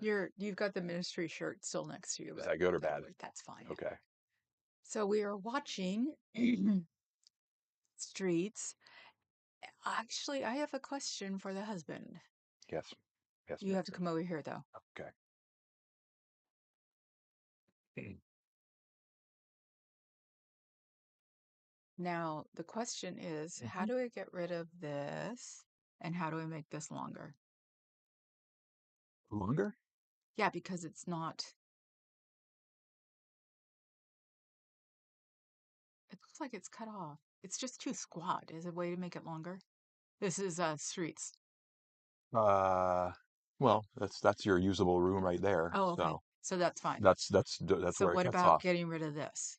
You've got the ministry shirt still next to you, Is but that good or bad? that's fine. Okay. So we are watching Streets. Actually, I have a question for the husband. Yes. Yes, You ma'am. have to come over here though. Okay. Now, the question is, how Mhm. do I get rid of this and how do I make this longer? Longer? Yeah, because it's not, it looks like it's cut off. It's just too squat. Is there a way to make it longer? This is Streets. Uh, well, that's your usable room right there. Oh, okay. So So that's fine. that's So where it what cuts about off. getting rid of this?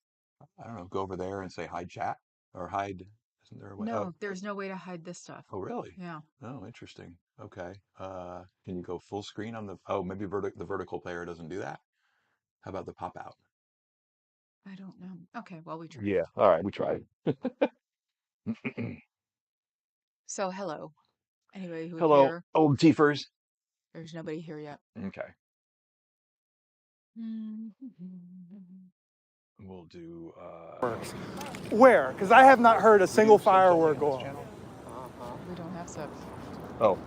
I don't know. Go over there and say hide chat or hide. Isn't there a way? No, there's no way to hide this stuff. Oh, really? Yeah, Oh, interesting. Okay. Can you go full screen on the? Oh, maybe the vertical player doesn't do that. How about the pop out? I don't know. Okay, well, we tried. Yeah. All right. We tried. So, hello. Anybody who Hello, here? old Tiefers. There's nobody here yet. Okay. We'll do. Fireworks. Where? Because I have not heard a Did we do single subtitling firework on this go off. channel? We don't have subs. Oh,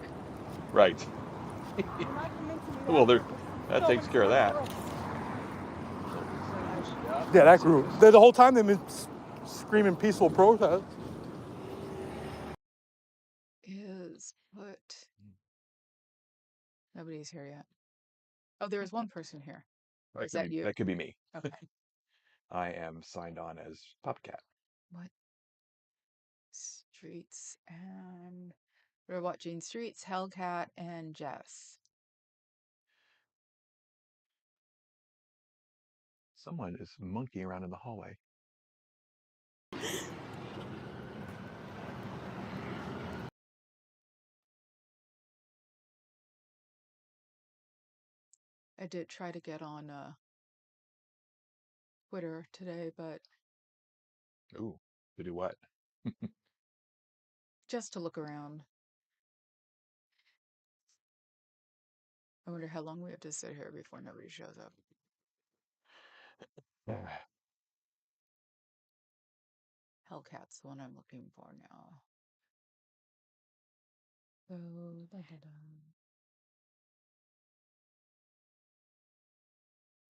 right. Well, there. That takes care of that. Yeah, that group. The whole time they've been screaming peaceful protest. Is put. Nobody's here yet. Oh, there is one person here. Or That is could that be. you? That could be me. Okay. I am signed on as Popcat. What? Streets and we're watching Streets, Hellcat, and Jess. Someone is monkeying around in the hallway. I did try to get on Twitter today, but Ooh, to do what? just to look around. I wonder how long we have to sit here before nobody shows up. Hellcat's the one I'm looking for now. So, da, da, da.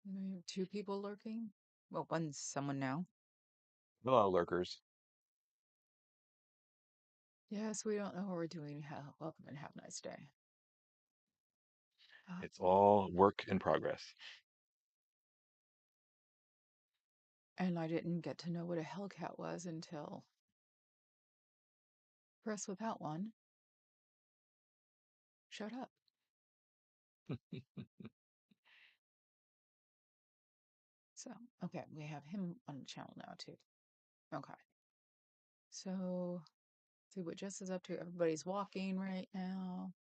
We have two people lurking. Well, one's someone now. Hello, lurkers. Yes, we don't know what we're doing. Welcome and have a nice day. It's all work in progress. And I didn't get to know what a Hellcat was until Press Without One showed up. So, okay, we have him on the channel now too. Okay. So, see what Jess is up to. Everybody's walking right now.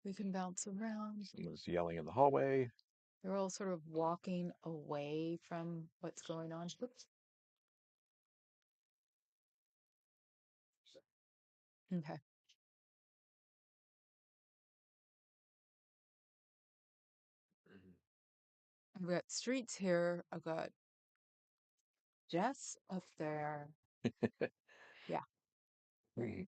We can bounce around. Someone's yelling in the hallway. They're all sort of walking away from what's going on. Oops. Okay. I've got Streets here. I've got Jess up there. Yeah. Mhm.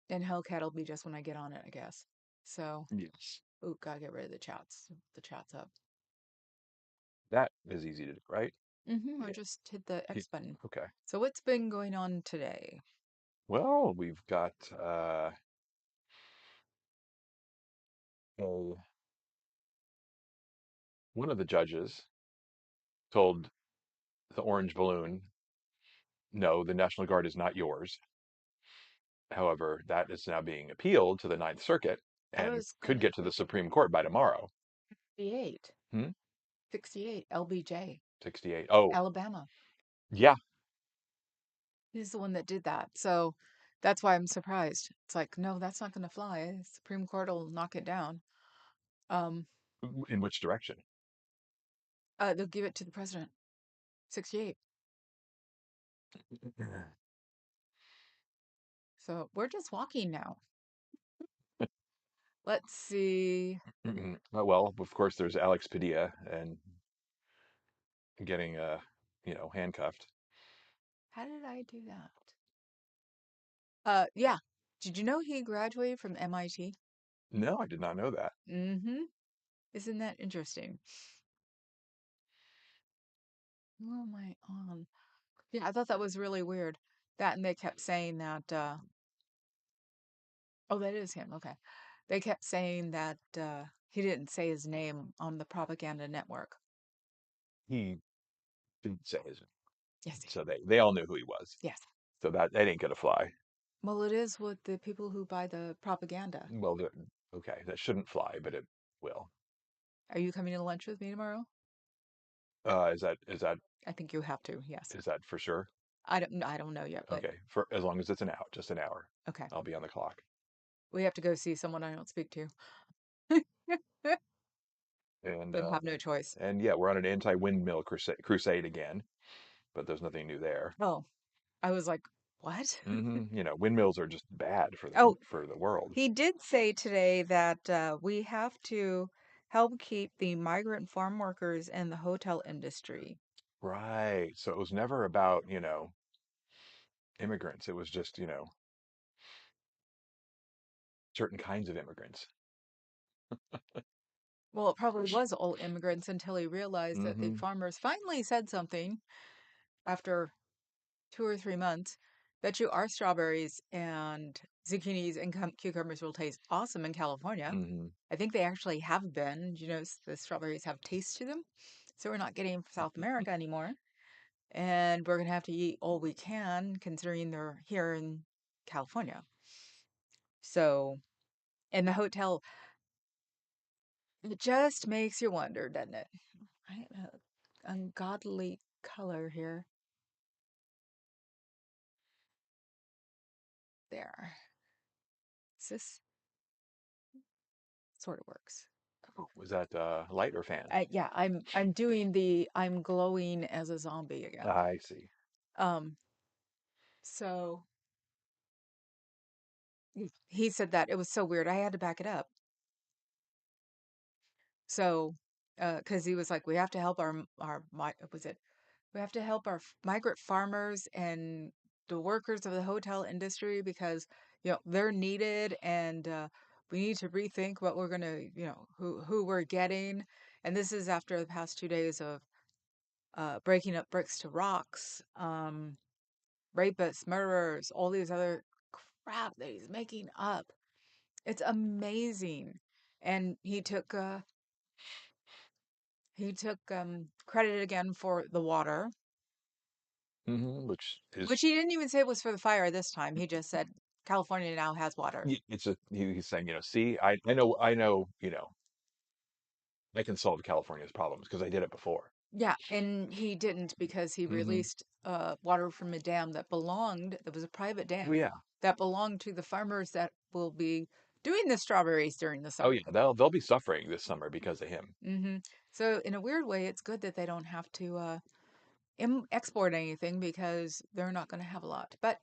And Hellcat will be just when I get on it, I guess. So, Yes. oh, gotta get rid of the chats. The chat's up. That is easy to do, right? I Yeah. just hit the He- X button. Okay. So, what's been going on today? Well, we've got a one of the judges told the orange balloon, "No, the National Guard is not yours." However, that is now being appealed to the Ninth Circuit I and was could gonna get to the Supreme Court by tomorrow. 68. Hmm? 68. LBJ. 68. Oh, Alabama. yeah. He's the one that did that. So, that's why I'm surprised. It's like, no, that's not gonna fly. Supreme Court will knock it down. Um, In which direction? they'll give it to the president. 68. So we're just walking now. Let's see. Oh, well, of course, there's Alex Padilla and getting handcuffed. How did I do that? Yeah. Did you know he graduated from MIT? No, I did not know that. Mm-hmm. Isn't that interesting? Who am I on? Yeah, I thought that was really weird. That and they kept saying that oh, that is him. Okay. They kept saying that he didn't say his name on the propaganda network. He didn't say his, Yes, so they all knew who he was. yes. So that ain't gonna fly. Well, it is with the people who buy the propaganda. Well, okay, that shouldn't fly, but it will. Are you coming to lunch with me tomorrow? Is that I think you have to. Yes. is that for sure? I don't know yet, but Okay, for as long as it's an hour, just an hour, okay. I'll be on the clock. We have to go see someone I don't speak to. And But have no choice. yeah, we're on an anti-windmill crusade again, but there's nothing new there. Oh, I was like, what? Windmills are just bad Oh, for the world. he did say today that we have to help keep the migrant farm workers and the hotel industry. Right. So it was never about, immigrants. It was just, certain kinds of immigrants. Well, it probably was all immigrants until he realized that the Hmm. farmers finally said something after 2 or 3 months. Bet you our strawberries and zucchinis and cucumbers will taste awesome in California. Hmm. I think they actually have been. You know, the strawberries have taste to them. So we're not getting from South America anymore. And we're going to have to eat all we can considering they're here in California. So, in the hotel, it just makes you wonder, doesn't it? I ungodly color here. There. This sort of works. Was that light or fan? Yeah, I'm doing I'm glowing as a zombie again. I see. Um, so he said that it was so weird. I had to back it up. So, because he was like, we have to help was it? We have to help our migrant farmers and the workers of the hotel industry because they're needed and we need to rethink what we're gonna who we're getting. And this is after the past 2 days of breaking up bricks to rocks, rapists, murderers, all these other crap that he's making up. It's amazing. And he took credit again for the water, Which is, which he didn't even say was for the fire this time. He just said California now has water. he's saying, see, I know, I can solve California's problems because I did it before. Yeah, and he didn't because he Hmm. released water from a dam that was a private Oh dam yeah. that belonged to the farmers that will be doing the strawberries during the Oh summer. yeah. They'll be suffering this summer because of him. So in a weird way, it's good that they don't have to export anything because they're not going to have a lot. But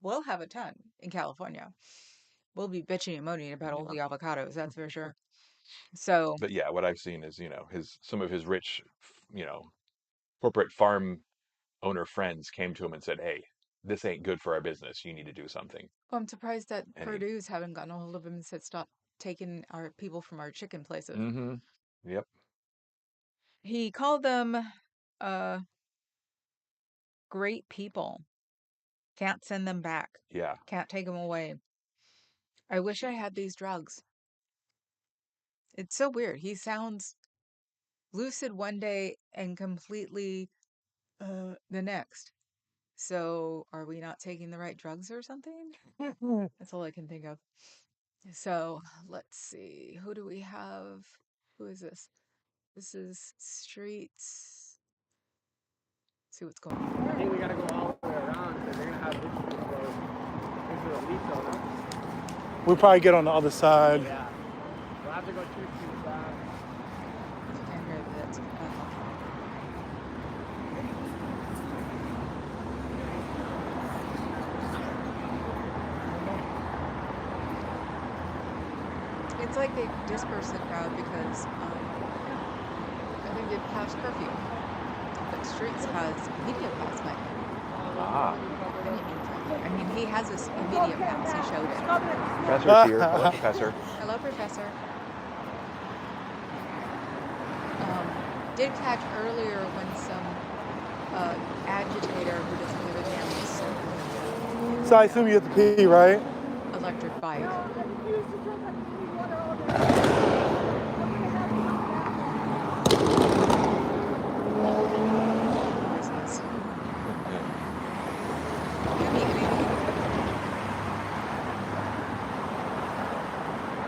we'll have a ton in California. We'll be bitching and moaning about all Yeah. the avocados, that's for sure. So, But yeah, what I've seen is, his some of his rich, corporate farm owner friends came to him and said, "Hey, this ain't good for our business. You need to do something." well, I'm surprised that And he, Purdue's haven't gotten a hold of him and said, stop taking our people from our chicken places. mm-hmm. Yep. He called them uh, great people. Can't send them back. Yeah. Can't take them away. I wish I had these drugs. It's so weird. He sounds lucid one day and completely the next. So, are we not taking the right drugs or something? That's all I can think of. So, let's see. Who do we have? Who is this? This is Streets. See what's going on I here. think we gotta go all the way around because they're gonna have issues with the lease on us. We'll probably get on the other side. Yeah. We'll have to go 2 streets back. I can't hear that. It's like they dispersed the crowd because I think it passed curfew. But Streets has media pass, Mike. Ah, What do you mean, Frank? I mean, he has a media pass. He showed it. Professor's here. Hello, Professor. Hello, Professor. Did catch earlier when some agitator who doesn't give a damn was So I assume you have to pee, right? electric bike. Noises. Could be anything.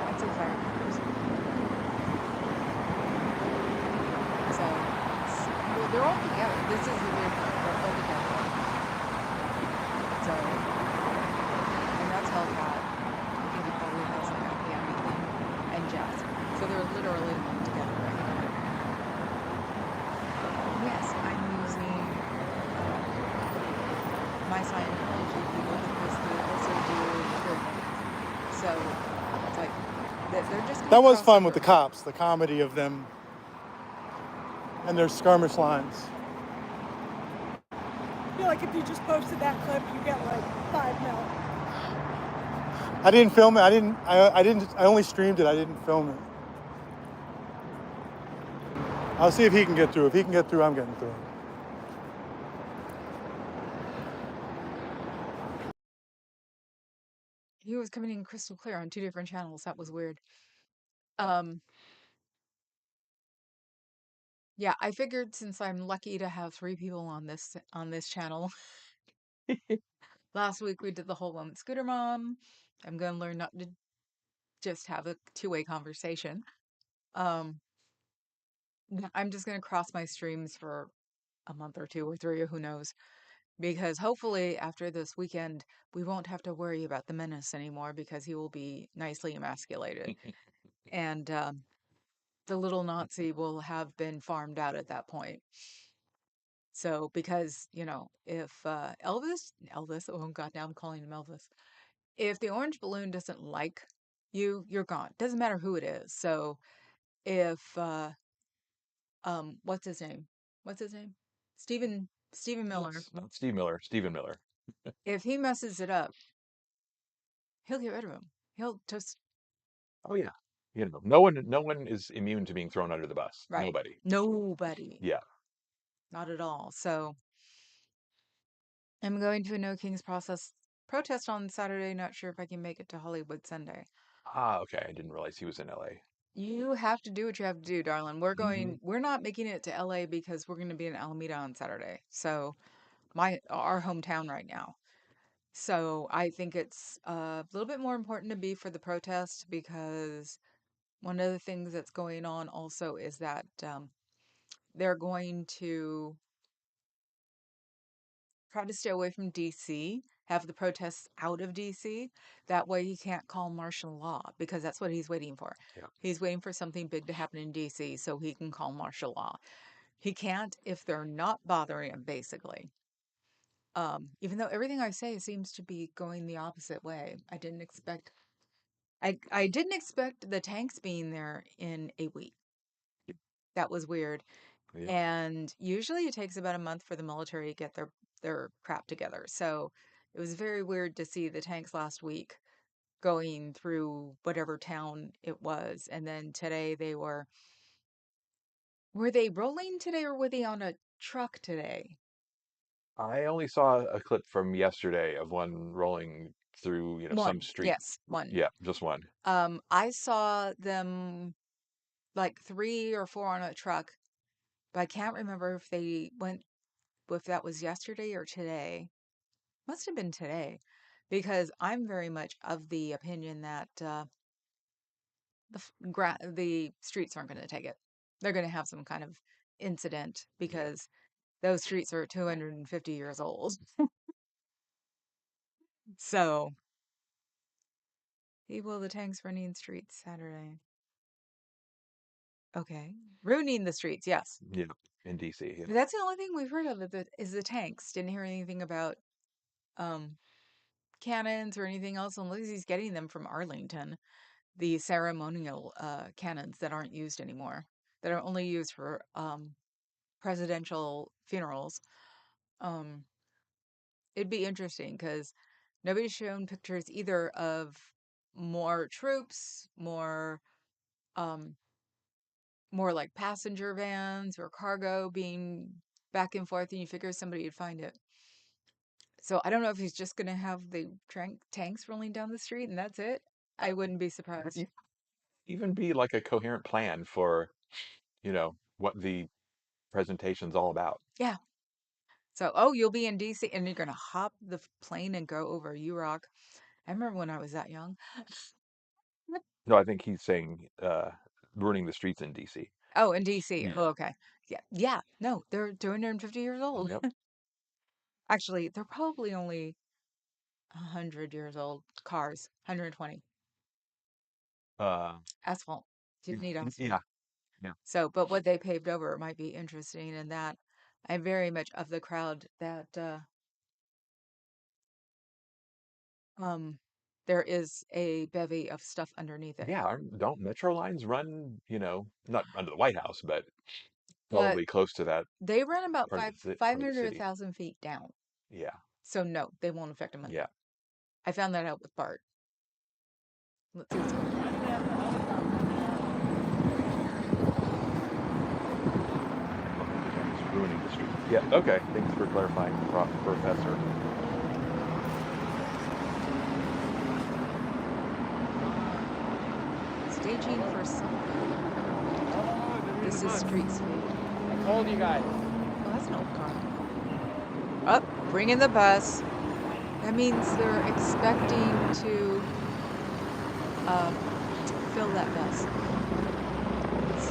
I'd say firecrackers. So, well, they're all together. This is the weird part. They're all together. So, and that's Hellcat. I think he probably has like a Bambi thing and Jazz. So they're literally all together right now. Yes, I'm using my Scientology people because they also do film. So it's like they're just gonna That was cross fun with over. the cops, the comedy of them and their skirmish lines. I feel like if you just posted that clip, you get like 5 mil. I didn't film it. I only streamed it. I didn't film it. I'll see if he can get through. If he can get through, I'm getting through. He was coming in crystal clear on 2 different channels. That was weird. Um, yeah, I figured since I'm lucky to have 3 people on this channel. Last week we did the whole one with Scooter Mom. I'm gonna learn not to just have a two-way conversation. Um, I'm just gonna cross my streams for a month or 2 or 3 or who knows. Because hopefully after this weekend, we won't have to worry about the menace anymore because he will be nicely emasculated. And the little Nazi will have been farmed out at that point. So, because, if Elvis, oh God, now I'm calling him Elvis. If the orange balloon doesn't like you, you're gone. Doesn't matter who it is. So, if, what's his name? What's his name? Stephen Miller. Not Steve Miller. Stephen Miller. If he messes it up, he'll get rid of him. He'll just, Oh yeah. No one is immune to being thrown under the bus. right. Nobody. Nobody. Yeah. Not at all. So I'm going to a No Kings Process protest on Saturday. Not sure if I can make it to Hollywood Sunday. Ah, okay. I didn't realize he was in LA. You have to do what you have to do, darling. Mm-hmm. We're not making it to LA because we're going to be in Alameda on Saturday. So our hometown right now. So I think it's a little bit more important to be for the protest because one of the things that's going on also is that they're going to try to stay away from DC, have the protests out of DC. That way he can't call martial law because that's what he's waiting for. Yeah. He's waiting for something big to happen in DC so he can call martial law. He can't if they're not bothering him, basically. Even though everything I say seems to be going the opposite way. I didn't expect the tanks being there in a week. That was weird. Yeah. And usually it takes about a month for the military to get their crap together. So it was very weird to see the tanks last week going through whatever town it was. And then today were they rolling today or were they on a truck today? I only saw a clip from yesterday of one rolling through, some One. street. Yes, one. Yeah, just one. I saw them like 3 or 4 on a truck, but I can't remember if that was yesterday or today. Must have been today, because I'm very much of the opinion that the streets aren't going to take it. They're going to have some kind of incident Yeah. because those streets are 250 years old. So, he will the tanks running streets Saturday. Okay. Ruining the streets, yes. Yeah. In DC. Yeah. But that's the only thing we've heard of is the tanks. Didn't hear anything about um cannons or anything else unless he's getting them from Arlington. the ceremonial cannons that aren't used anymore, that are only used for presidential funerals. Um, it'd be interesting because nobody's shown pictures either of more troops, um, more like passenger vans or cargo being back and forth, and you figure somebody would find it. So I don't know if he's just gonna have the tanks rolling down the street and that's it. I wouldn't be surprised. Yeah. Even be like a coherent plan for, what the presentation's all about. Yeah. So, oh, you'll be in DC and you're gonna hop the plane and go over URock. I remember when I was that young. No, I think he's saying ruining the streets in DC. Oh, in DC. Yeah. Oh, okay. Yeah. Yeah. No, they're 250 years old. Yep. Actually, they're probably only 100 years old. Cars, 120. Uh, Asphalt. Didn't need asphalt. yeah. Yeah. So, but what they paved over might be interesting in that I'm very much of the crowd that um there is a bevy of stuff underneath it. Yeah. Don't metro lines run, not under the White House, but But probably close to that they run about part of the part of the city. 500,000 feet down. Yeah. So no, they won't affect them. Yeah. I found that out with Bart. Let's see what's going on. It's ruining the streets. Yeah. Okay. Thanks for clarifying, Professor. Staging for something. This is street sweep. I told you guys. Oh, that's an old car. Up, bring in the bus. That means they're expecting to fill that bus.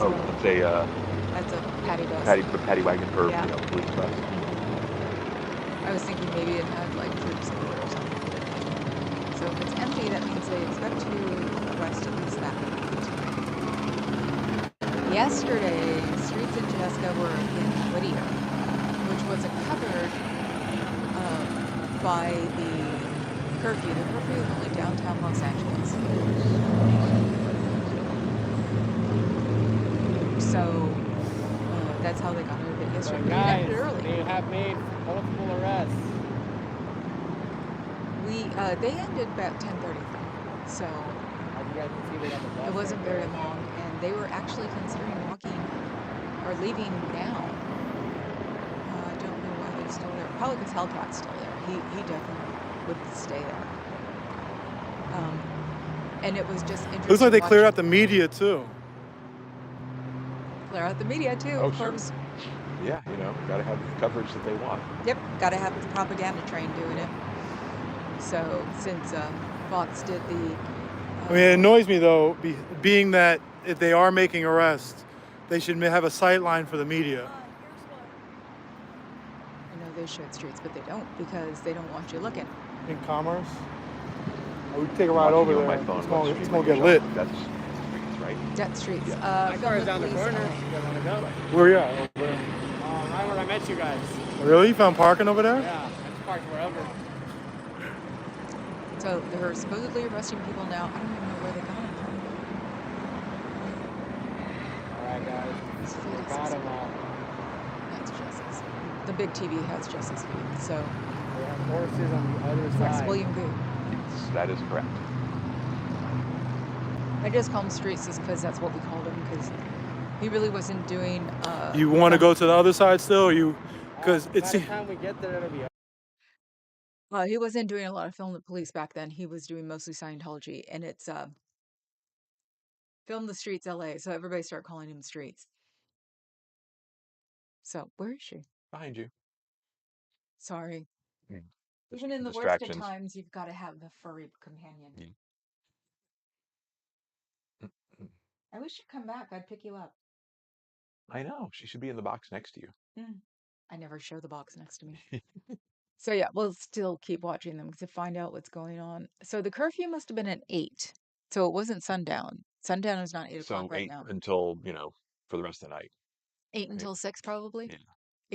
Oh, So it's a that's a patty bus. paddy wagon for Yeah. Police bus. I was thinking maybe it had like troops in it or something. So if it's empty, that means they expect to arrest at least that amount. Yesterday, streets in Chaska were in Whittier, which wasn't covered by the curfew. The curfew is only downtown Los Angeles. So that's how they got out of it So yesterday. They guys, ended early. they have made multiple arrests. They ended about 10:30. So As you guys can see, they got the bus it wasn't right very there. long, and they were actually considering walking or leaving now. I don't know why they're still there. Probably because Hellcat's still there. He definitely would stay there. And it was just interesting. Looks like they cleared watching- out the media too. Clear out the media too, Oh, of sure. course. Yeah, gotta have the coverage that they want. Yep, gotta have the propaganda train doing it. So since Fox did the, I mean, it annoys me though, being that if they are making arrests, they should have a sight line for the media. I know they showed streets, but they don't because they don't want you looking. In Commerce, we could take a ride Watching over you on there. my phone, It's what gonna, street it's were gonna you get lit. showing? That's streets, right? Debt streets. Yeah. My car is down the Philip corner. Police, You guys want to go? Where you at? Over there. Right where I met you guys. Really? You found parking over there? Yeah, I parked wherever. So they're supposedly arresting people now. I don't even know where they got them from. Alright, guys. This feed We is got them all. That's Jess's. The big TV has Jess's feed. So We have horses on the other yes, side. William Booth. Yes, that is correct. I just call him Streets just because that's what we called him because he really wasn't doing. You want to go to the other side still, or you? Because By it's the time we get there, it'll be He wasn't doing a lot of Film the Police back then. He was doing mostly Scientology, and it's Film the Streets LA. So everybody started calling him Streets. So where is she? Behind you. Sorry. Mm. Even in the worst of Distractions. times, you've got to have the furry companion. Mm. Mm. I wish you'd come back. I'd pick you up. I know. She should be in the box next to you. I never show the box next to me. So yeah, we'll still keep watching them to find out what's going on. So the curfew must have been at 8. So it wasn't sundown. Sundown is not 8 So o'clock right 8 now. until, for the rest of the night. 8 right? until 6 probably. Yeah.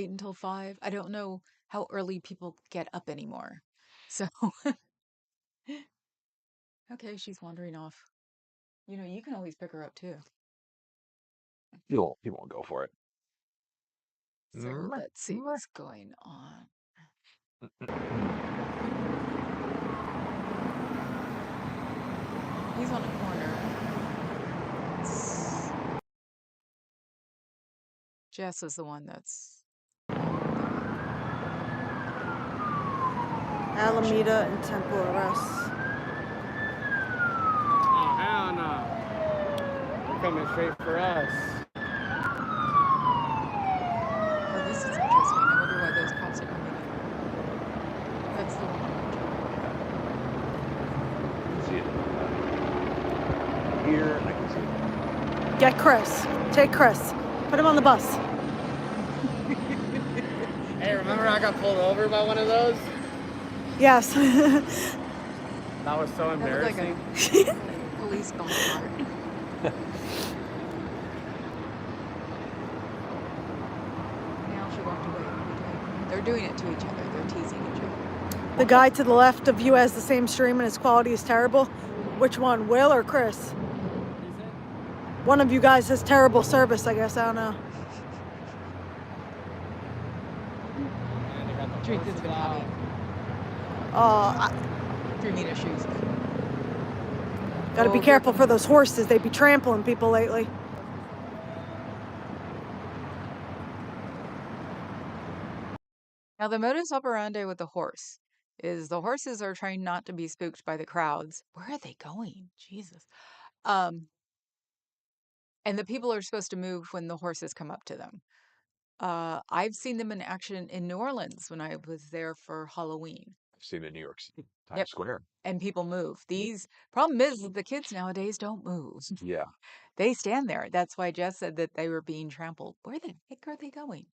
8 until 5. I don't know how early people get up anymore. So okay, she's wandering off. You know, you can always pick her up too. He won't go for it. So Mm, let's see mm. what's going on. He's on a corner. Jess is the one that's Alameda and Temple arrests. Oh, hell no. They're coming straight for us. Oh, this is interesting. I wonder why those cops are coming in. That's the one. I can see it here. I can see it. Get Chris. Take Chris. Put him on the bus. Hey, remember I got pulled over by one of those? Yes. That was so That looked like embarrassing. a police golf cart. Now she walked away. They're doing it to each other. They're teasing each other. The guy to the left of you has the same stream and his quality is terrible. Which one, Will or Chris? One of you guys has terrible service, I guess. I don't know. Drink that's been having Oh, Firmina shoes. gotta be Oh, careful for those horses. They be trampling people lately. Now the modus operandi with the horse is the horses are trying not to be spooked by the crowds. Where are they going? Jesus. And the people are supposed to move when the horses come up to them. I've seen them in action in New Orleans when I was there for Halloween. I've seen it in New York City, Times Yep. Square. And people move. Problem is the kids nowadays don't move. Yeah. They stand there. That's why Jess said that they were being trampled. Where the heck are they going?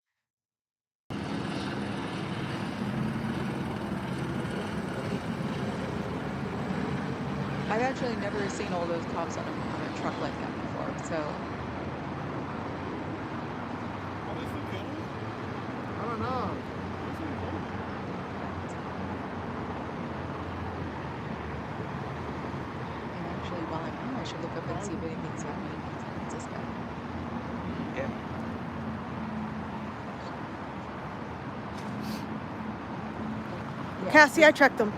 I've actually never seen all those cops on a truck like that before. So I don't know. and actually, while I'm here, I should look up and see if anything's happening in San Francisco. Yeah. Yeah. Cassie, I checked them.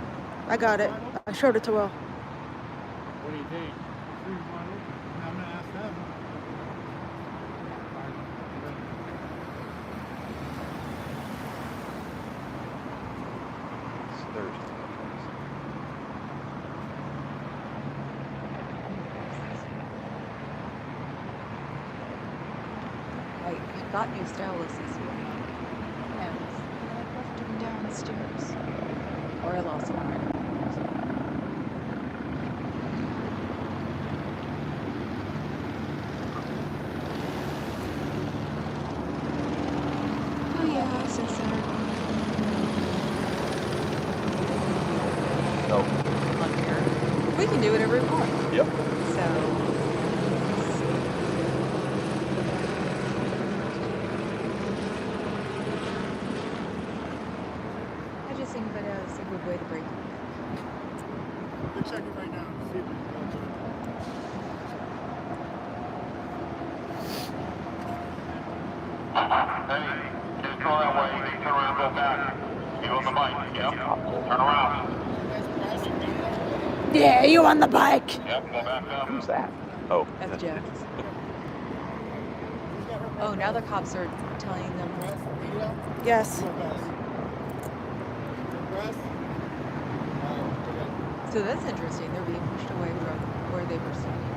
I got it. I showed it to Will. What do you think? I'm gonna ask them. It's Thursday. I got new stylus this week. And I left them downstairs. Or I lost one. Oh yeah, so sorry. Oh. On here. We can do whatever we want. Yep. So I just think that it's a good way to break it. They're checking right now. See if Hey, just go that way. Turn around, go back. You on the bike, yep. Turn around. Yeah, you on the bike. Yep, go back up. Who's that? Oh. That's Jeff. Oh, now the cops are telling them. Yes. So that's interesting. They're being pushed away from where they were standing.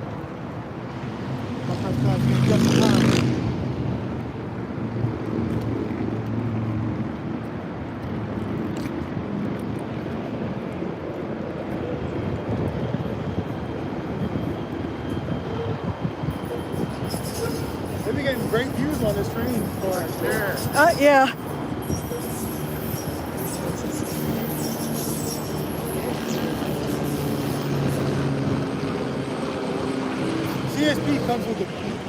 They've been getting great views on this train for sure. Yeah. CSP comes with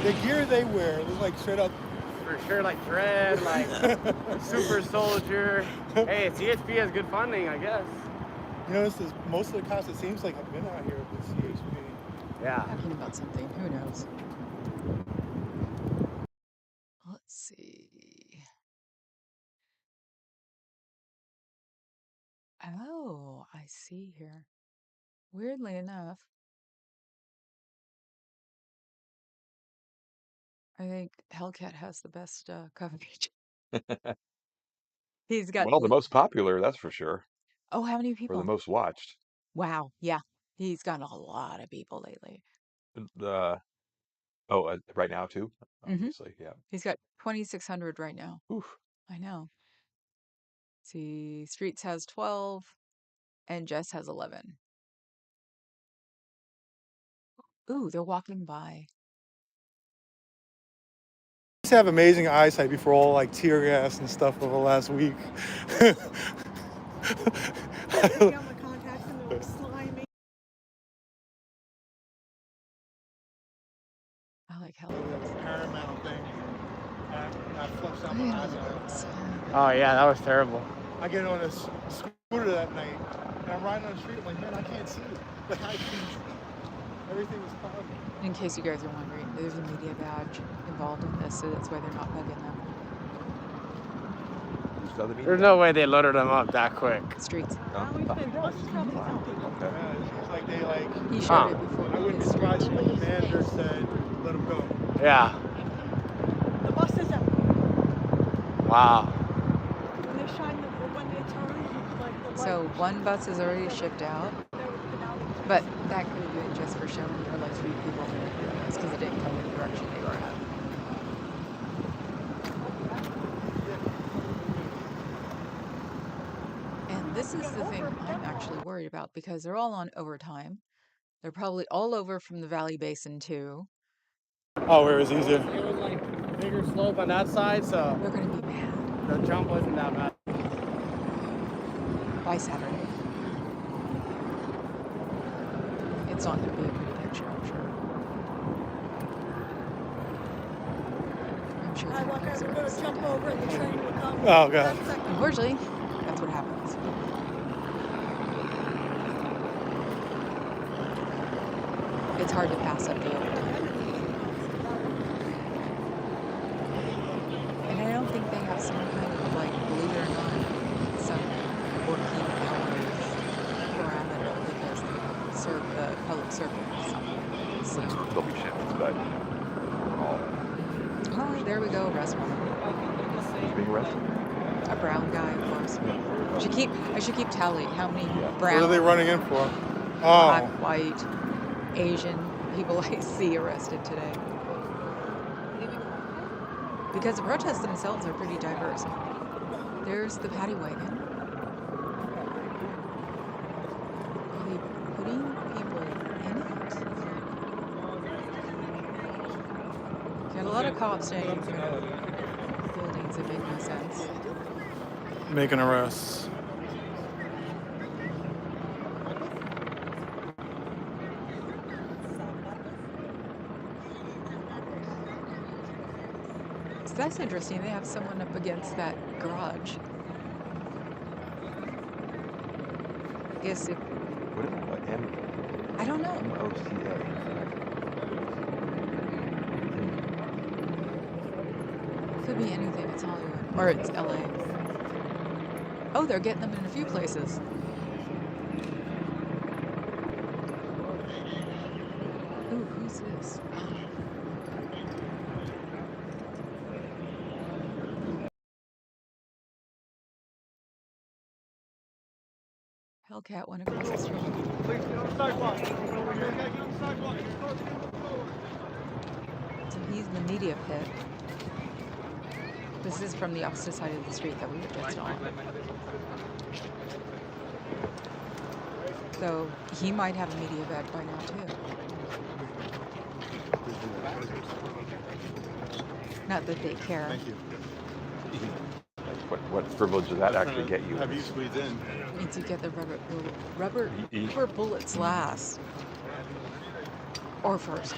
the gear they wear. Looks like straight up. For sure, like Dread, like Super Soldier. Hey, CSP has good funding, I guess. You notice most of the cops, it seems like, have been out here with CHP. Yeah. talking about something. Who knows? Let's see. Oh, I see here. Weirdly enough, I think Hellcat has the best coverage. He's got Well, the most popular, that's for sure, oh, how many or the people? most watched. Wow, yeah. He's got a lot of people lately. Right now too, Mm-hmm. obviously, yeah. He's got 2,600 right now. Oof. I know. See, Streets has 12 and Jess has 11. Ooh, they're walking by. Just have amazing eyesight before all like tear gas and stuff over the last week. I got my contacts and they were slimy. I like helicopters. Paramount thing. I flushed out Look my at all eyes. the birds. Oh yeah, that was terrible. I get on a scooter that night and I'm riding on the street. I'm like, man, I can't see. Like I can't see. Everything was cloudy. In case you guys are wondering, there's a media badge involved in this, so that's why they're not bugging them. Who's the other media? There's no way they loaded them up that quick. Streets. Oh, We've been wow. Yeah, it seems like they like. He showed Huh. it before. I wouldn't be his surprised if street. the manager said, "Let him go." Yeah. The bus is up. Wow. When they shine the when they turn, like the light. So one bus is already shipped out, but that could have been just for showing for like 3 people. It's because it didn't come in the direction they were at. And this is the thing I'm actually worried about because they're all on overtime. They're probably all over from the Valley Basin too. Oh, where is easier? It was like bigger slope on that side, so They're going to be mad the jump wasn't that bad. by Saturday. It's not going to be a pretty picture, I'm sure. I'm sure. I that look, I goes was over gonna Saturday. jump over and the train would come. Oh, God. Unfortunately, that's what happens. It's hard to pass up the overtime. And I don't think they have some kind of, like, believe it or not, some working hours parameter because they serve the public service. So, There'll be shifts, but all oh, there we go, arrest one. who's being arrested. A brown guy, of course. I should keep tally how many brown, What are they running in for? black, Oh, white, Asian people I see arrested today. Because the protests themselves are pretty diverse. There's the paddy wagon. Are they putting people in it? Got a lot of cops staying in front of buildings that make no sense. making arrests. So that's interesting. They have someone up against that garage. I guess if What is it? What? I don't know. MOCA. Could be anything. It's Hollywood. Or it's LA. Oh, they're getting them in a few places. Ooh, who's this? Hellcat went across the street. So he's in the media pit. This is from the opposite side of the street that we were just on. So he might have a media badge by now too. Not that they care. Thank you. What privilege does that actually get you? Have you squeezed in? Means you get the rubber E- bullets last. Or first.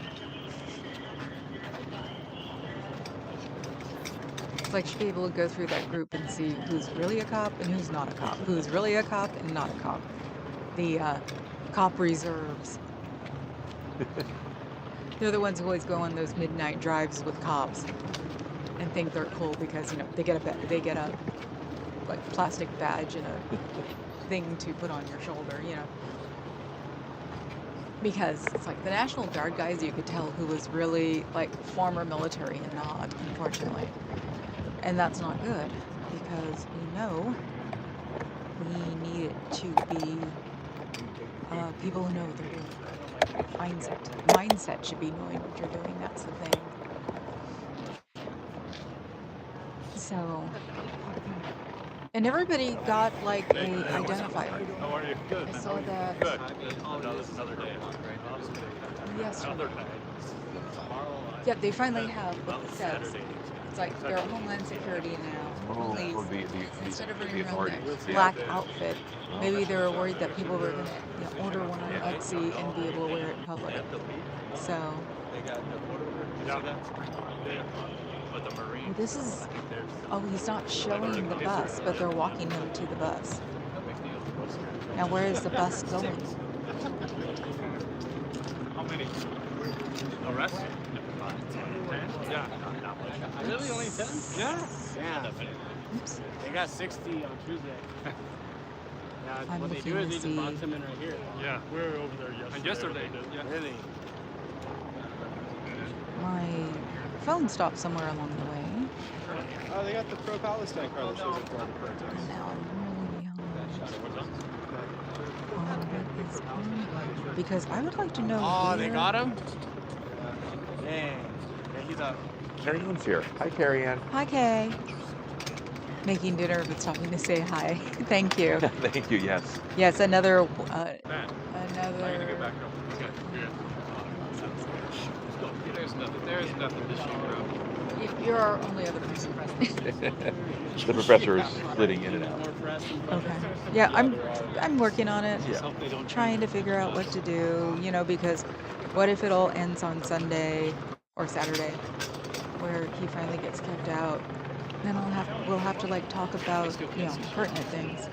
It's like you should be able to go through that group and see who's really a cop and who's not a cop. Who's really a cop and not a cop. The cop reserves. They're the ones who always go on those midnight drives with cops and think they're cool because they get a like plastic badge and a thing to put on your shoulder, because it's like the National Guard guys, you could tell who was really like former military and not, unfortunately, and that's not good because we need it to be people who know what they're doing. Mindset should be knowing what you're doing. That's the thing. So, and everybody got like a identifier. How are you? Good. I saw that. Good. Another day. Yesterday. Yeah, they finally have what it says. It's like they're Homeland Security now. Police. Well, Instead of the running around authorities. their black outfit, maybe they were worried that people were gonna order one on Etsy and be able to wear it in public. So. Well, this is. Oh, he's not showing the bus, but they're walking him to the bus. Now, where is the bus going? How many? Arrests? Yeah. Really? Only 10? Yeah. Yeah. Oops. They got 60 on Tuesday. Yeah, I'm what they looking do is to they just see- box them in right here. Yeah. We were over there yesterday. And yesterday. Yeah. Really? My phone stopped somewhere along the way. Oh, they got the pro-Palestine car that shows up for all the protests. And now I'm really behind. On what is on? Because I would like to know. Oh, where... they got him? Dang. Yeah, he's up. Carrie Ann's here. Hi, Carrie Ann. Hi, Kay. Making dinner, but stopping to say hi. Thank you. Thank you. Yes. Yes, another. Man, Another. There's nothing to shoot around. You're our only other person present. The professor is flitting in and out. More press and Okay. Yeah, I'm working on it. Yeah. Trying to figure out what to do. Because what if it all ends on Sunday or Saturday, where he finally gets kicked out? Then we'll have to like talk about pertinent things.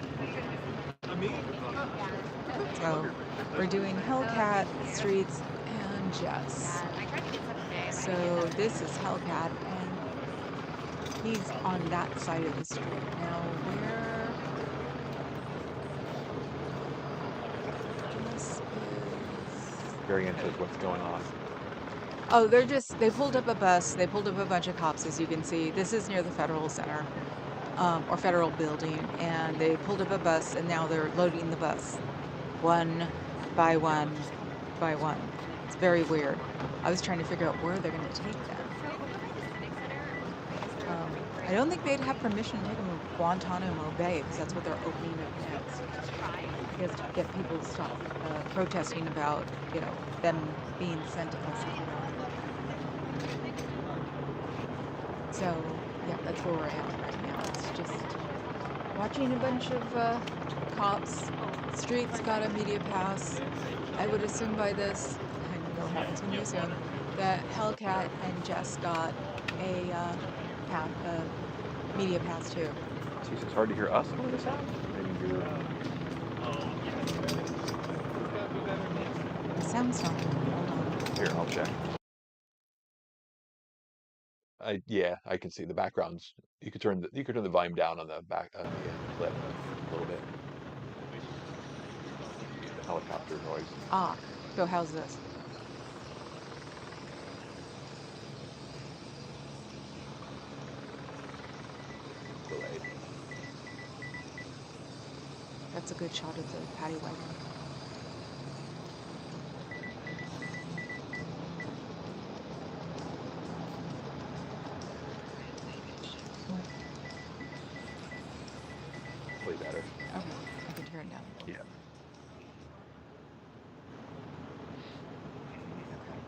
So we're doing Hellcat, Streets, and Jess. So this is Hellcat, and he's on that side of the street. Now where Jess is? Carrie Ann says, "What's going on?" Oh, they pulled up a bus. They pulled up a bunch of cops, as you can see. This is near the Federal Center, or Federal Building, and they pulled up a bus, and now they're loading the bus, one by one by one. It's very weird. I was trying to figure out where they're going to take them. I don't think they'd have permission to take them to Guantanamo Bay, because that's what they're opening up next. Because to get people to stop protesting about, them being sent to El Salvador. So, yeah, that's where we're at right now. It's just watching a bunch of cops. Streets got a media pass. I would assume by this, I don't know what happens when you assume, that Hellcat and Jess got a media pass too. Geez, it's hard to hear us on this out. Maybe you're. The sound's not good. Hold on. Here, I'll check. I can see the backgrounds. You could turn the volume down on the back the clip a little bit. The helicopter noise. Ah, so how's this? Delayed. That's a good shot of the paddy wagon. Way better. Okay, I can turn it down. Yeah. Okay.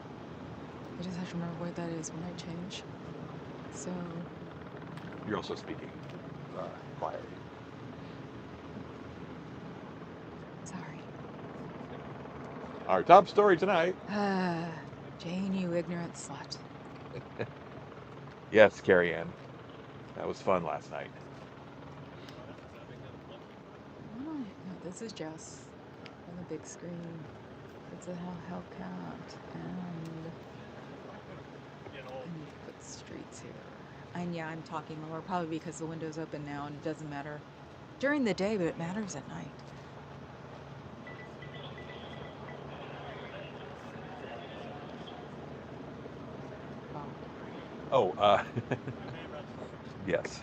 I just have to remember where that is when I change. So, You're also speaking quietly. sorry. Our top story tonight. Jane, you ignorant slut. Yes, Carrie Ann. That was fun last night. Oh, no, this is Jess on the big screen. It's a Hellcat, and I need to put streets here. And yeah, I'm talking lower, probably because the window's open now and it doesn't matter during the day, but it matters at night. Wow. Oh, yes.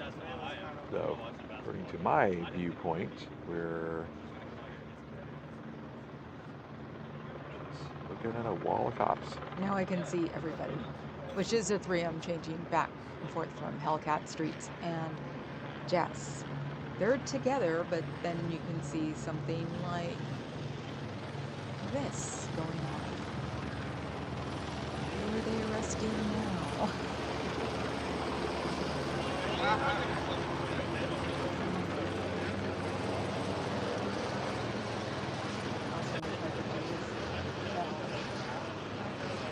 So, according to my viewpoint, we're looking at a wall of cops. Now I can see everybody, which is a 3M changing back and forth from Hellcat Streets and Jess. They're together, but then you can see something like this going on. Who are they arresting now?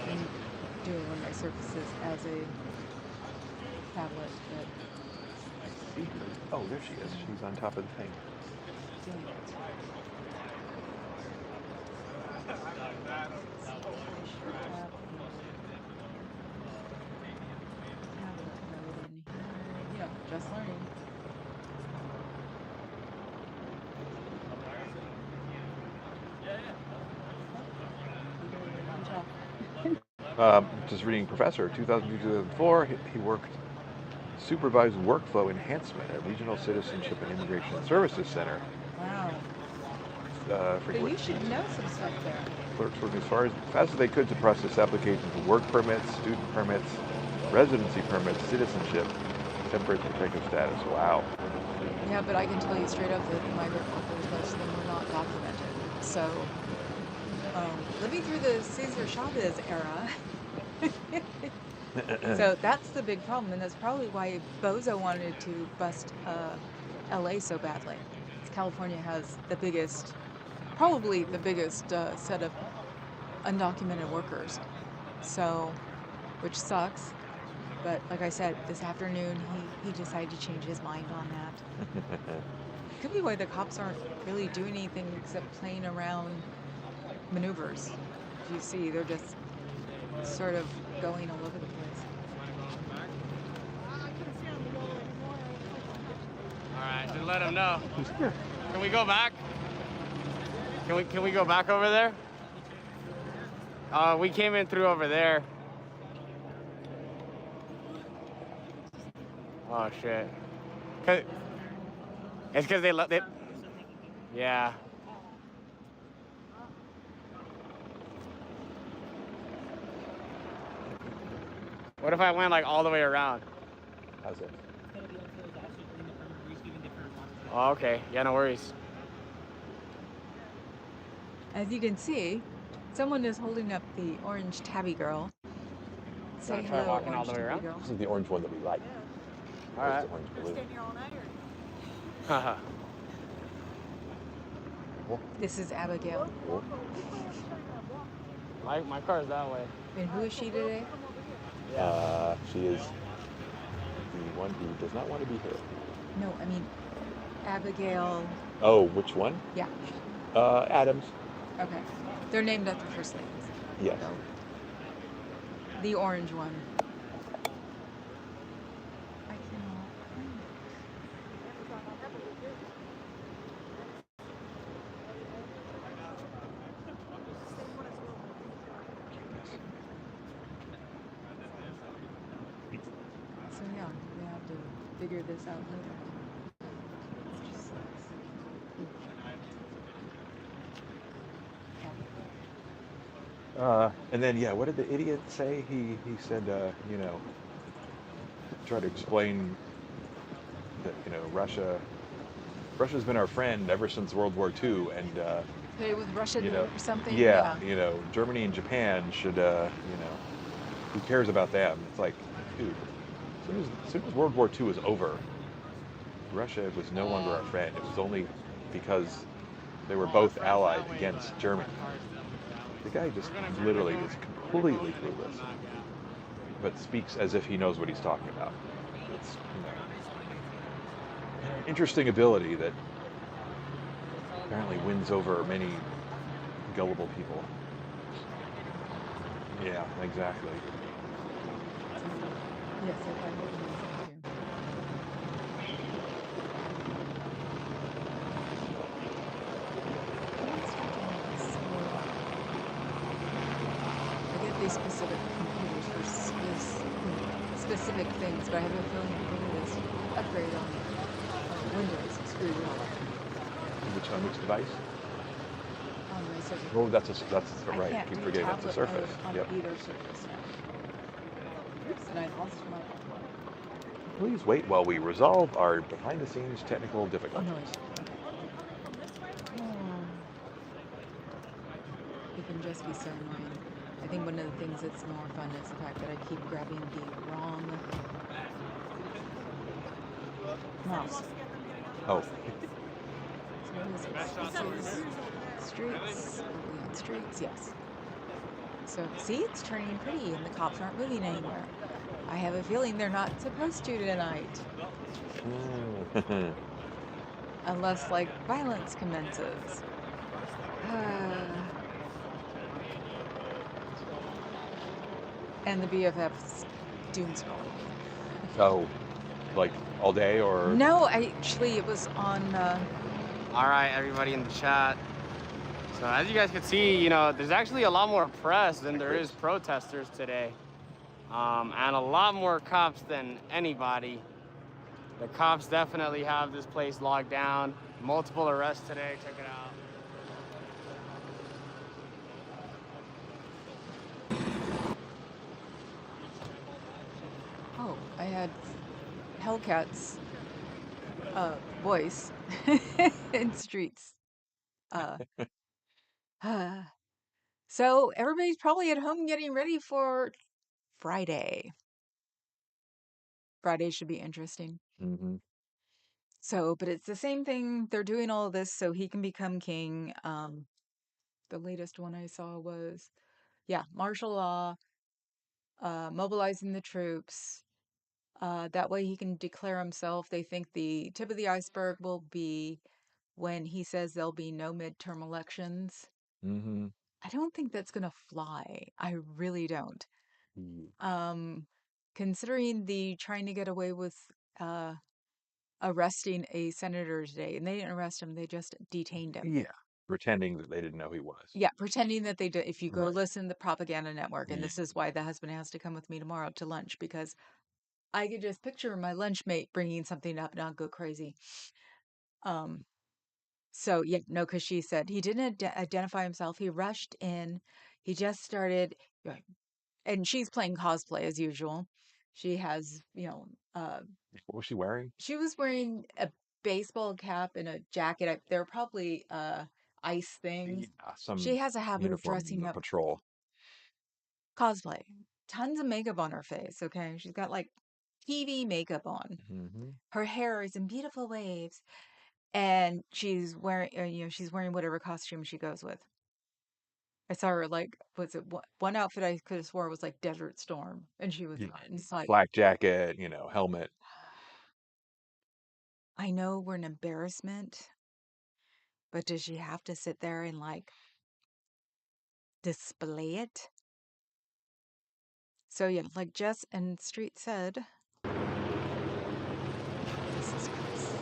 I'm doing one of my surfaces as a tablet, but Oh, there she is. She's on top of the thing. doing it. Tablet mode in here. Yeah, just learning. Good job. Just reading Professor, 2002-2004, he worked supervised workflow enhancement at Regional Citizenship and Immigration Services Center. Wow. But Frequent you should know some stuff there. clerks working as fast as they could to process applications for work permits, student permits, residency permits, citizenship, temporary protective status. Wow. Yeah, but I can tell you straight up that the migrant workers, most of them were not documented. So, living through the Cesar Chavez era, so that's the big problem, and that's probably why Bozo wanted to bust LA so badly. 'Cause California has the biggest, probably the biggest set of undocumented workers. So, which sucks. But like I said, this afternoon he decided to change his mind on that. Could be why the cops aren't really doing anything except playing around maneuvers. If you see, they're just sort of going all over the place. Alright, just let them know. Can we go back? Can we go back over there? We came in through over there. Oh shit. It's because they let it. Yeah. What if I went like all the way around? How's it? Oh, okay. Yeah, no worries. As you can see, someone is holding up the orange tabby girl. Say Wanna try hello, walking all orange the way tabby around? girl. This is the orange one that we like. All right. That's the orange balloon. Haha. This is Abigail. Cool. My car's that way. And who is she today? She is the one who does not want to be here. No, I mean Abigail. Oh, which one? Yeah. Adams. Okay. They're named after first names. Yes. So, the orange one. I cannot. So yeah, we have to figure this out later. Which sucks. And then, yeah, what did the idiot say? He said, you know, try to explain that, you know, Russia's been our friend ever since World War II, and Play with Russia you know, or something? yeah, you know, Germany and Japan should, you know, who cares about them? It's like, dude, as soon as World War II was over, Russia was no longer our friend. It was only because they were both allied against Germany. The guy just literally is completely clueless, but speaks as if he knows what he's talking about. It's, you know, an interesting ability that apparently wins over many gullible people. Yeah, exactly. So, yes, I thought he was amazing too. Let's start doing this. So, I get these specific computers for specific things, but I have a feeling the latest upgrade on Windows screwed it all up On which device? on my Surface. Oh, that's I right. can't Keep do forgetting that's a tablet Surface. mode on Yep. either Surface now. Oops, and I lost my. Please wait while we resolve our behind-the-scenes technical Oh difficulties. no, it's it can just be so annoying. I think one of the things that's more fun is the fact that I keep grabbing the wrong mouse. Oh, So what is this? This is streets. Are we on streets? Yes. So see, it's turning pretty and the cops aren't moving anywhere. I have a feeling they're not supposed to tonight. Unless like violence commences. And the BFF's doom scrolling me. oh, like all day or? No, actually it was on All right, everybody in the chat. So as you guys can see, you know, there's actually a lot more press than there is protesters today. And a lot more cops than anybody. The cops definitely have this place locked down. Multiple arrests today, check it out. oh, I had Hellcat's voice in streets. So everybody's probably at home getting ready for Friday. Friday should be interesting. Mm-hmm. So, but it's the same thing. They're doing all of this so he can become king. The latest one I saw was, yeah, martial law, mobilizing the troops. That way he can declare himself. They think the tip of the iceberg will be when he says there'll be no midterm elections. Mm-hmm. I don't think that's gonna fly. I really don't. Um, considering the trying to get away with uh arresting a senator today, and they didn't arrest him, they just detained him. Yeah, pretending that they didn't know he was. Yeah, pretending that they did. If you go Right. listen to the propaganda network, and Yeah. this is why the husband has to come with me tomorrow to lunch, because I could just picture my lunch mate bringing something up and I'll go crazy. Um, so yeah, no, because she said he didn't identify himself. He rushed in. He just started, yeah, and she's playing cosplay as usual. She has, What was she wearing? she was wearing a baseball cap and a jacket. They're probably ice things. Yeah, She some has a habit of uniform from dressing the up patrol. cosplay. Tons of makeup on her face, okay? She's got like TV makeup on. Mm-hmm. Her hair is in beautiful waves. And she's wearing, she's wearing whatever costume she goes with. I saw her like, was it one outfit I could have swore was like Desert Storm, and she was Yeah, not. And it's like, black jacket, helmet. I know we're an embarrassment, but does she have to sit there and like display it? So yeah, like Jess and Street said, this is Chris.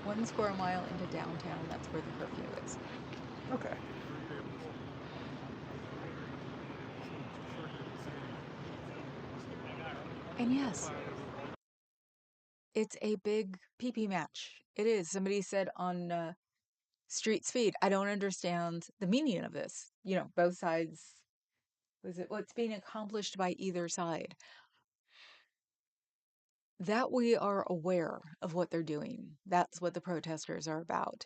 One square mile into downtown, that's where the curfew is. Okay. And yes, it's a big pee-pee match. It is. Somebody said on Street's feed, I don't understand the meaning of this. Both sides. Was it what's being accomplished by either side? That we are aware of what they're doing. That's what the protesters are about.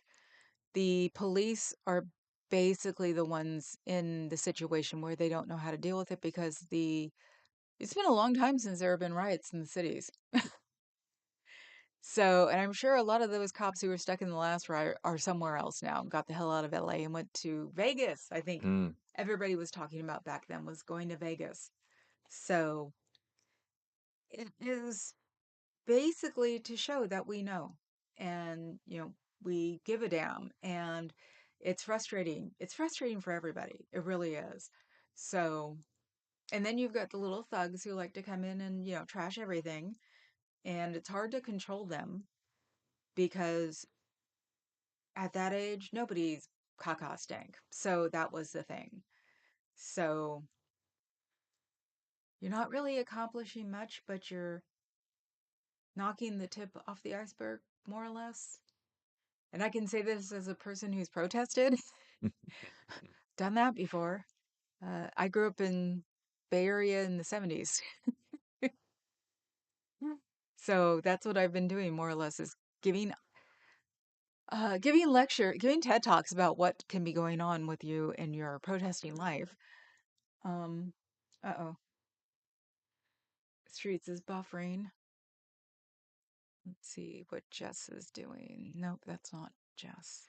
The police are basically the ones in the situation where they don't know how to deal with it because it's been a long time since there have been riots in the cities. So, and I'm sure a lot of those cops who were stuck in the last riot are somewhere else now, got the hell out of LA and went to Vegas. I think Mm. everybody was talking about back then was going to Vegas. So it is basically to show that we know and, we give a damn. And it's frustrating. It's frustrating for everybody. It really is. So, and then you've got the little thugs who like to come in and, trash everything. And it's hard to control them because at that age, nobody's caca stank. So that was the thing. So you're not really accomplishing much, but you're knocking the tip off the iceberg, more or less. And I can say this as a person who's protested, done that before. I grew up in Bay Area in the 70s. So that's what I've been doing more or less is giving giving TED Talks about what can be going on with you in your protesting life. Um, uh-oh. Streets is buffering. Let's see what Jess is doing. Nope, that's not Jess.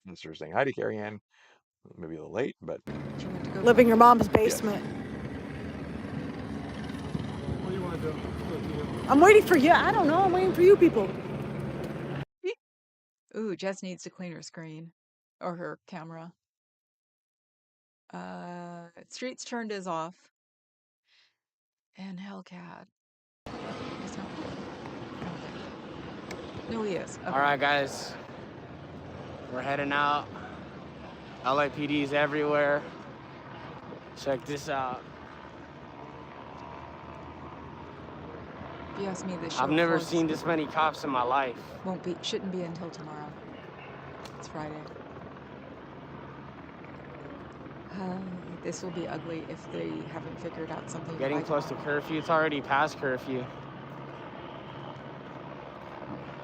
Sister saying hi to Carrie Ann. Maybe a little late, but She went to go Living your mom's yes. basement. What do you want to do? I'm waiting for you. I don't know. I'm waiting for you people. Ooh, Jess needs to clean her screen or her camera. Streets turned is off. And Hellcat. He's not here. I don't think. No, he is. Okay. All right, guys. We're heading out. LAPD's everywhere. Check this out. If you ask me, this I've show never force seen this many cops in my life. shouldn't be until tomorrow. It's Friday. This will be ugly if they haven't figured out something. Getting by close to tomorrow. curfew. It's already past curfew.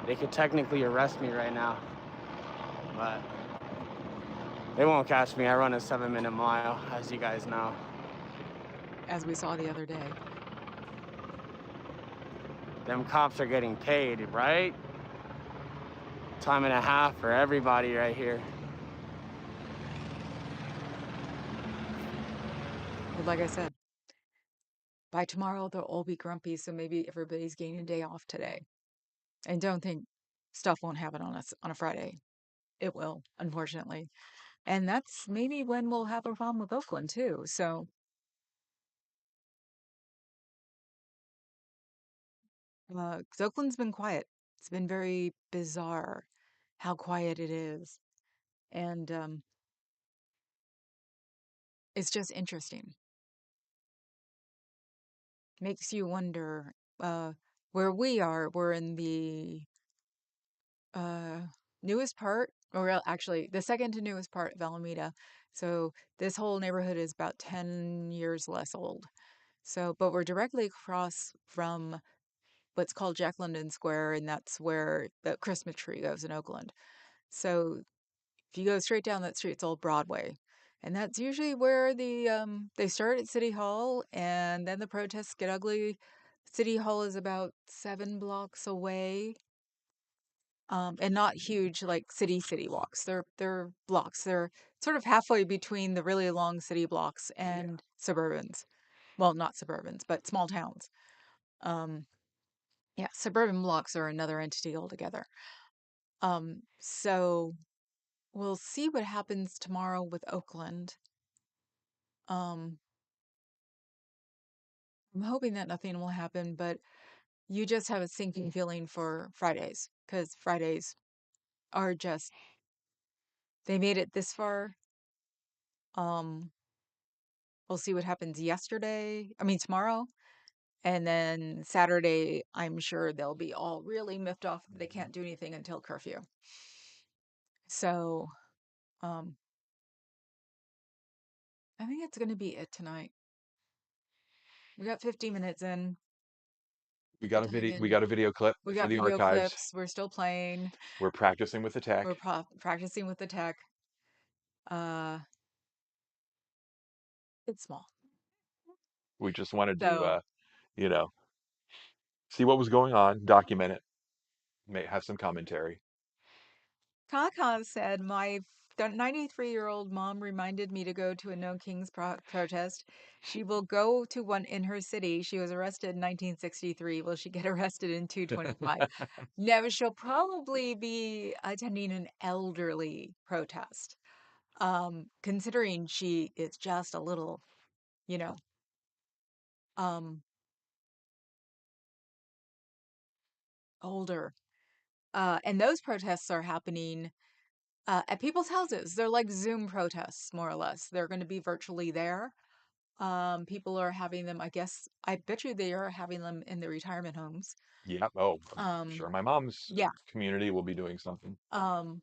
They could technically arrest me right now, but they won't catch me. I run a 7-minute mile, as you guys know. As we saw the other day. Them cops are getting paid, right? Time and a half for everybody right here. But like I said, by tomorrow they'll all be grumpy, so maybe everybody's getting a day off today. And don't think stuff won't happen on us on a Friday. It will, unfortunately. And that's maybe when we'll have a problem with Oakland too. So 'cause Oakland's been quiet. It's been very bizarre how quiet it is. And it's just interesting. Makes you wonder where we are. We're in the uh newest part, or actually the second to newest part of Alameda. So this whole neighborhood is about 10 years less old. So, but we're directly across from what's called Jack London Square, and that's where the Christmas tree goes in Oakland. So if you go straight down that street, it's Old Broadway. And that's usually where they start at City Hall, and then the protests get ugly. City Hall is about 7 blocks away. And not huge like city walks. They're blocks. They're sort of halfway between the really long city blocks and suburbans. Well, not suburbans, but small towns. Um, yeah, suburban blocks are another entity altogether. So we'll see what happens tomorrow with Oakland. Um, I'm hoping that nothing will happen, but you just have a sinking feeling for Fridays because Fridays are just, they made it this far. Um, we'll see what happens tomorrow. And then Saturday, I'm sure they'll be all really miffed off that they can't do anything until curfew. So, um, I think it's going to be it tonight. We got 15 minutes in. We got a video clip We for got the video archives. clips. We're still playing. We're practicing with the tech. We're practicing with the tech. It's small. We just wanted So, to, see what was going on, document it, may have some commentary. Kaka said my the 93-year-old mom reminded me to go to a No Kings protest. She will go to one in her city. She was arrested in 1963. Will she get arrested in 225? No, she'll probably be attending an elderly protest. Considering she is just a little, you know, um, older. And those protests are happening at people's houses. They're like Zoom protests, more or less. They're going to be virtually there. People are having them, I guess, I bet you they are having them in the retirement homes. Yeah. Oh, I'm Um, sure my mom's yeah. community will be doing something. Um,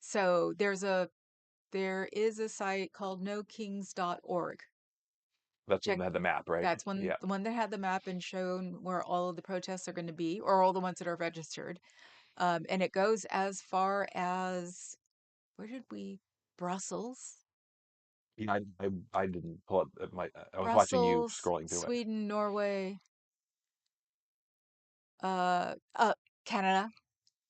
so there is a site called nokings.org. That's the one Check that had the map, right? that's Yeah. the one that had the map and shown where all of the protests are going to be, or all the ones that are registered. And it goes as far as where did we? Brussels. Yeah, I didn't pull up my. I was watching you Brussels, scrolling through it. Sweden, Norway, uh, Canada.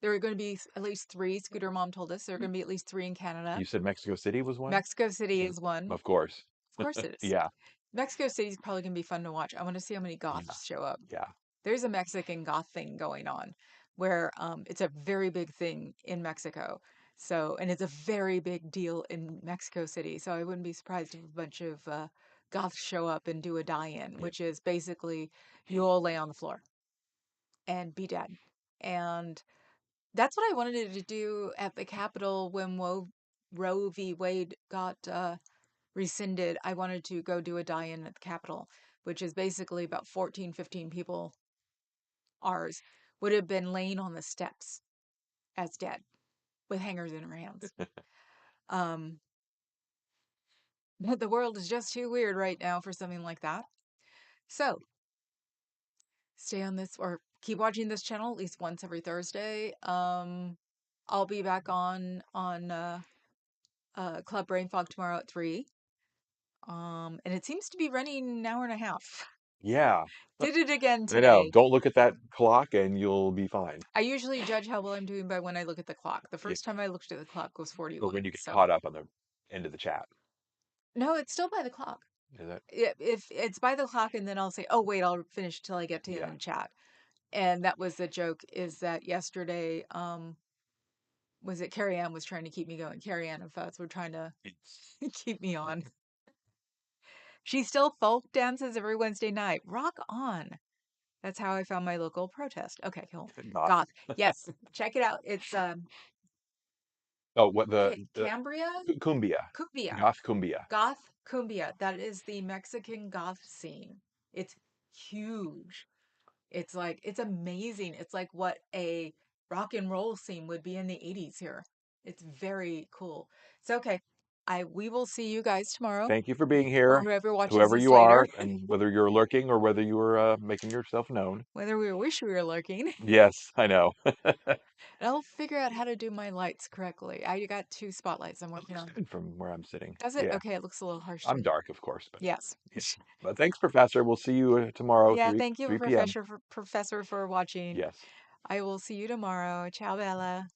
There are going to be at least three. Scooter Mom told us there are going to be at least three in Canada. You said Mexico City was one? Mexico City is one. Of course. Of course it is. Yeah. Mexico City is probably going to be fun to watch. I want to see how many Yeah. goths show up. Yeah. There's a Mexican goth thing going on where it's a very big thing in Mexico. So, and it's a very big deal in Mexico City. So I wouldn't be surprised if a bunch of goths show up and do a die-in, Yeah. which is basically you all lay on the floor and be dead. And that's what I wanted to do at the Capitol when Roe v. Wade got rescinded. I wanted to go do a die-in at the Capitol, which is basically about 14, 15 people, ours, would have been laying on the steps as dead with hangers in their hands. Um, but the world is just too weird right now for something like that. So stay on this or keep watching this channel at least once every Thursday. I'll be back on Club Brain Fog tomorrow at 3. And it seems to be running an hour and a half. Yeah. Did it again I know. today. Don't look at that clock and you'll be fine. I usually judge how well I'm doing by when I look at the clock. The Yeah. first time I looked at the clock was Or 41. when you get So caught up on the end of the chat. no, it's still by the clock. Is it? If it's by the clock and then I'll say, oh wait, I'll finish till I get to the end Yeah. of the chat. And that was the joke, is that yesterday, was it Carrie Ann was trying to keep me going. Carrie Ann and Fuzz were trying to keep me on. She still folk dances every Wednesday night. Rock on. That's how I found my local protest. Okay, cool. Goth. Goth. Yes, check it out. It's Oh, what the Cambria? cumbia. Cumbia. Goth cumbia. Goth Cumbia. That is the Mexican goth scene. It's huge. It's like, it's amazing. It's like what a rock and roll scene would be in the 80s here. It's very cool. So, okay. We will see you guys tomorrow. Thank you for being Or here, whoever watches whoever this you later. are, and whether you're lurking or whether you were making yourself known. Whether we wish we were lurking. Yes, I know. And I'll figure out how to do my lights correctly. I got 2 spotlights I'm working on. Good from where I'm sitting. Does it? Yeah, Okay, it looks a little harsh to I'm me. dark, of course, but Yes. yeah. But thanks, Professor. We'll see you tomorrow, Yeah, 3 thank you, 3 p.m. Professor, for watching. Yes. I will see you tomorrow. Ciao, Bella.